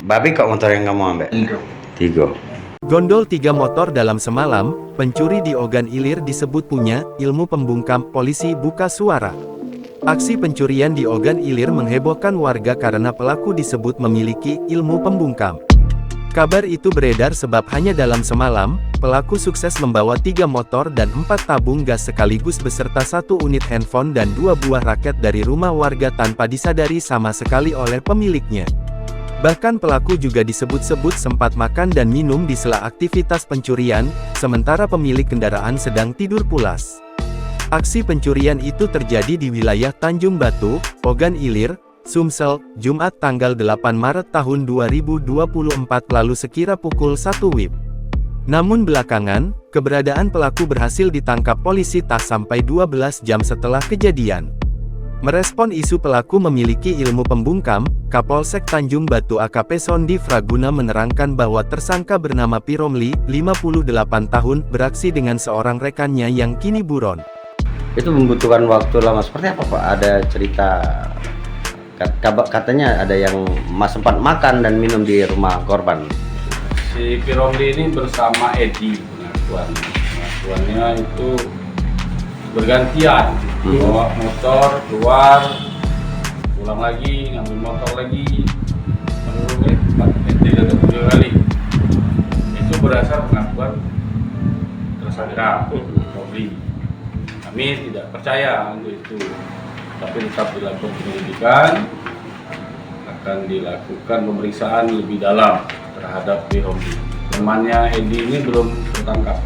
Babi kok motor yang kamu ambil? Tiga. Gondol 3 motor dalam semalam, pencuri di Ogan Ilir disebut punya ilmu pembungkam, polisi buka suara. Aksi pencurian di Ogan Ilir menghebohkan warga karena pelaku disebut memiliki ilmu pembungkam. Kabar itu beredar sebab hanya dalam semalam, pelaku sukses membawa 3 motor dan 4 tabung gas sekaligus beserta 1 unit handphone dan 2 buah raket dari rumah warga tanpa disadari sama sekali oleh pemiliknya. Bahkan pelaku juga disebut-sebut sempat makan dan minum di sela aktivitas pencurian, sementara pemilik kendaraan sedang tidur pulas. Aksi pencurian itu terjadi di wilayah Tanjung Batu, Ogan Ilir, Sumsel, Jumat tanggal 8 Maret tahun 2024 lalu sekira pukul 1 WIB. Namun belakangan, keberadaan pelaku berhasil ditangkap polisi tak sampai 12 jam setelah kejadian. Merespon isu pelaku memiliki ilmu pembungkam, Kapolsek Tanjung Batu AKP Sondi Fraguna menerangkan bahwa tersangka bernama Piromli, 58 tahun, beraksi dengan seorang rekannya yang kini buron. Itu membutuhkan waktu lama seperti apa Pak? Ada cerita katanya ada yang sempat makan dan minum di rumah korban. Si Piromli ini bersama Edi pengakuannya itu bergantian bawa motor keluar, pulang lagi ngambil motor lagi, Edi ada 7 kali. Itu berdasar pengakuan tersangka Piromli. Kami tidak percaya untuk itu, tapi tetap dilakukan penyelidikan, akan dilakukan pemeriksaan lebih dalam terhadap Piromli. Temannya Edi ini belum tertangkap.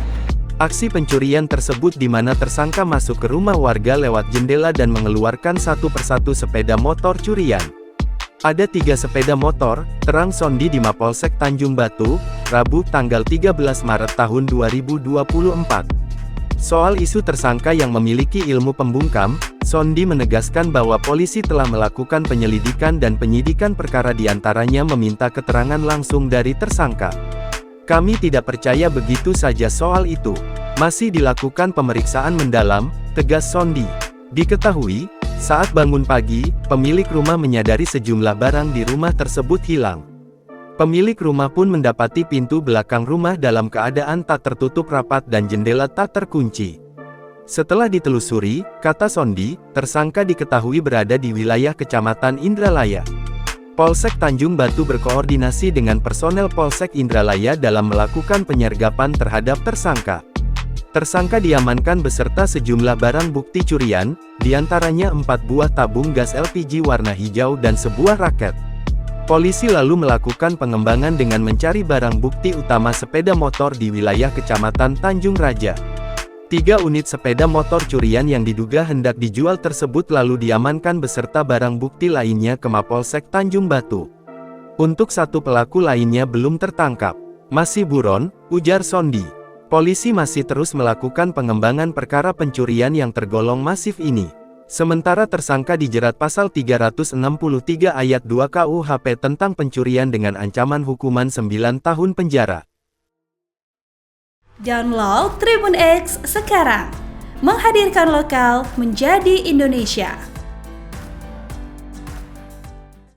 Aksi pencurian tersebut di mana tersangka masuk ke rumah warga lewat jendela dan mengeluarkan satu persatu sepeda motor curian. Ada 3 sepeda motor, terang Sondi di Mapolsek Tanjung Batu, Rabu tanggal 13 Maret tahun 2024. Soal isu tersangka yang memiliki ilmu pembungkam, Sondi menegaskan bahwa polisi telah melakukan penyelidikan dan penyidikan perkara diantaranya meminta keterangan langsung dari tersangka. Kami tidak percaya begitu saja soal itu. Masih dilakukan pemeriksaan mendalam, tegas Sondi. Diketahui, saat bangun pagi, pemilik rumah menyadari sejumlah barang di rumah tersebut hilang. Pemilik rumah pun mendapati pintu belakang rumah dalam keadaan tak tertutup rapat dan jendela tak terkunci. Setelah ditelusuri, kata Sondi, tersangka diketahui berada di wilayah Kecamatan Indralaya. Polsek Tanjung Batu berkoordinasi dengan personel Polsek Indralaya dalam melakukan penyergapan terhadap tersangka. Tersangka diamankan beserta sejumlah barang bukti curian, diantaranya 4 buah tabung gas LPG warna hijau dan sebuah raket. Polisi lalu melakukan pengembangan dengan mencari barang bukti utama sepeda motor di wilayah Kecamatan Tanjung Raja. 3 unit sepeda motor curian yang diduga hendak dijual tersebut lalu diamankan beserta barang bukti lainnya ke Mapolsek Tanjung Batu. Untuk 1 pelaku lainnya belum tertangkap. Masih buron, ujar Sondi. Polisi masih terus melakukan pengembangan perkara pencurian yang tergolong masif ini. Sementara tersangka dijerat pasal 363 ayat 2 KUHP tentang pencurian dengan ancaman hukuman 9 tahun penjara. Download Tribun X sekarang, menghadirkan lokal menjadi Indonesia.